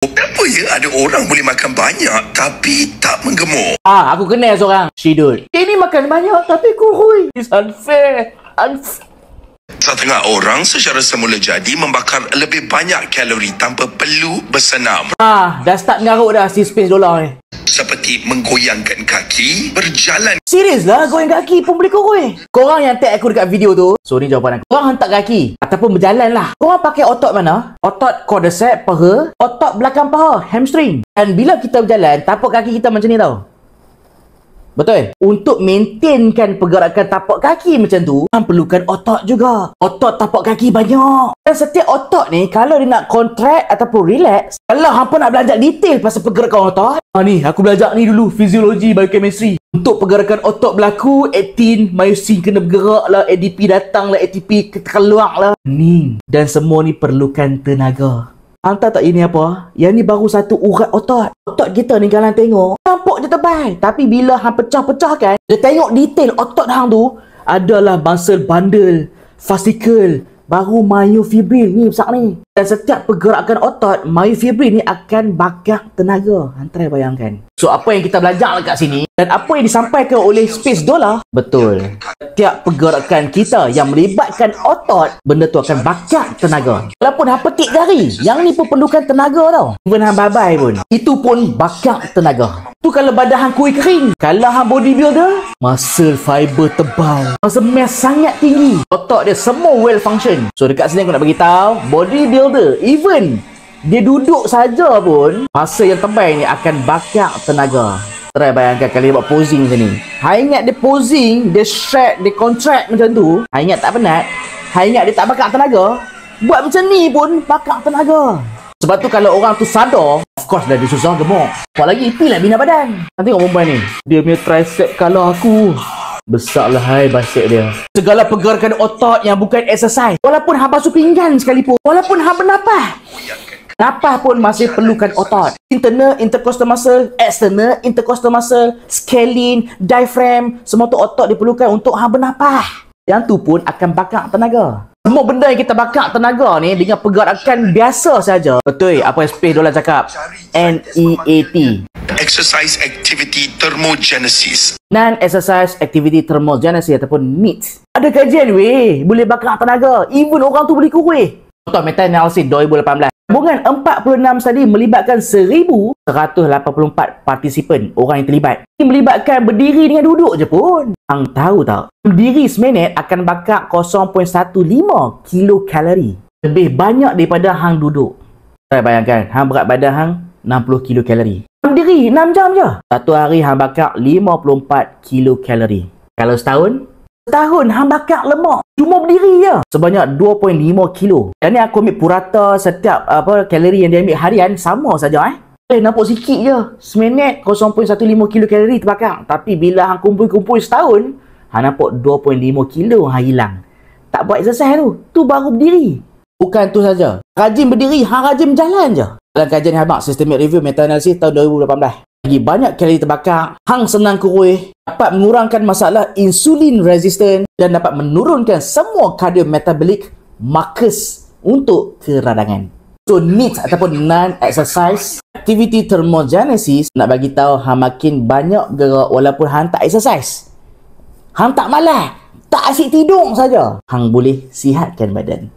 Kenapa ya ada orang boleh makan banyak tapi tak menggemuk? Aku kenal seorang. Shidul. Dia ni makan banyak tapi kurus. It's unfair. Setengah orang secara semula jadi membakar lebih banyak kalori tanpa perlu bersenam. Dah start ngarut dah si Space Dollar ni. Seperti menggoyangkan kaki, berjalan. Serius lah, goyang kaki pun boleh kurus. Korang yang tag aku dekat video tu, so ni jawapan aku. Korang hentak kaki ataupun berjalan lah. Korang pakai otot mana? Otot quadricep, paha, otot belakang paha, hamstring. Dan bila kita berjalan, tapak kaki kita macam ni tau. Betul? Untuk maintainkan pergerakan tapak kaki macam tu, hang perlukan otot juga. Otot tapak kaki banyak. Dan setiap otot ni, kalau dia nak contract ataupun relax, kalau hang pun nak belajar detail pasal pergerakan otot, ni, aku belajar ni dulu, fisiologi, biochemistry. Untuk pergerakan otot berlaku, actin, myosin kena bergerak lah, ADP datang lah, ATP keluar lah. Dan semua ni perlukan tenaga. Hang tahu tak ini apa? Yang ni baru satu urat otot. Otot kita ni kalau tengok, nampak je tebal. Tapi bila hang pecah-pecahkan, dia tengok detail otot hang tu adalah muscle bundle, fascicle, baru myofibril ni besar ni. Dan setiap pergerakan otot, myofibril ni akan bakar tenaga. Hang try bayangkan. So apa yang kita belajar dekat sini dan apa yang disampaikan oleh Space Dollar, betul. Setiap pergerakan kita yang melibatkan otot, benda tu akan bakar tenaga. Walaupun hang petik jari, yang ni pun perlukan tenaga tau. Even hang babai pun, itu pun bakar tenaga. Tu kalau badan hang kuih kering. Kalau hang bodybuilder, muscle fiber tebal, muscle mass sangat tinggi, otot dia semua well function. So dekat sini aku nak beritahu, bodybuilder, even dia duduk saja pun, muscle yang tebal ni akan bakar tenaga. Try bayangkan kalau dia buat posing macam ni. Hang ingat dia posing, dia stretch, dia contract macam tu, hang ingat tak penat, hang ingat dia tak bakar tenaga, buat macam ni pun bakar tenaga. Sebab tu kalau orang tu sadar, of course dah dia susah gemuk. Apalagi itulah bina badan. Nanti tengok perempuan ni, dia punya tricep kalau aku besar lah hai bicep dia. Segala pergerakan otot yang bukan exercise, walaupun hang basuh pinggan sekalipun, walaupun hang bernafas, napas pun masih perlukan otot. Internal intercostal muscle, external intercostal muscle, scalene, diaphragm, semua tu otot diperlukan untuk hang bernafas. Yang tu pun akan bakar tenaga. Semua benda yang kita bakar tenaga ni dengan pergerakan biasa saja. Betul apa yang Space Dollar cakap? NEAT. Exercise Activity Thermogenesis. Non-exercise activity thermogenesis ataupun NEAT. Ada kajian weh, boleh bakar tenaga. Even orang tu boleh kurus. Contoh meta-analysis 2018. Gabungan 46 tadi melibatkan 1,184 partisipan, orang yang terlibat. Ini melibatkan berdiri dengan duduk je pun. Hang tahu tak? Berdiri seminit akan bakar 0.15 kilokalori. Lebih banyak daripada hang duduk. Saya bayangkan, hang berat badan hang 60 kilokalori. Berdiri 6 jam je. Satu hari hang bakar 54 kilokalori. Kalau setahun hang bakar lemak cuma berdiri je sebanyak 2.5 kilo. Dan ni aku ambil purata setiap kalori yang dia ambil harian sama saja nampak sikit je. Seminit 0.15 kilokalori terbakar. Tapi bila hang kumpul-kumpul setahun, hang nampak 2.5 kilo hang hilang. Tak buat exercise tu baru berdiri. Bukan tu saja, rajin berdiri, hang rajin berjalan je. Dalam kajian Habak Systemic Review Meta-Analysis tahun 2018, lagi banyak kalori terbakar, hang senang kurus, dapat mengurangkan masalah insulin resistant dan dapat menurunkan semua cardiometabolic markers untuk keradangan. So NEAT ataupun non-exercise activity thermogenesis nak bagi tahu hang makin banyak gerak walaupun hang tak exercise. Hang tak malas, tak asyik tidur saja, hang boleh sihatkan badan.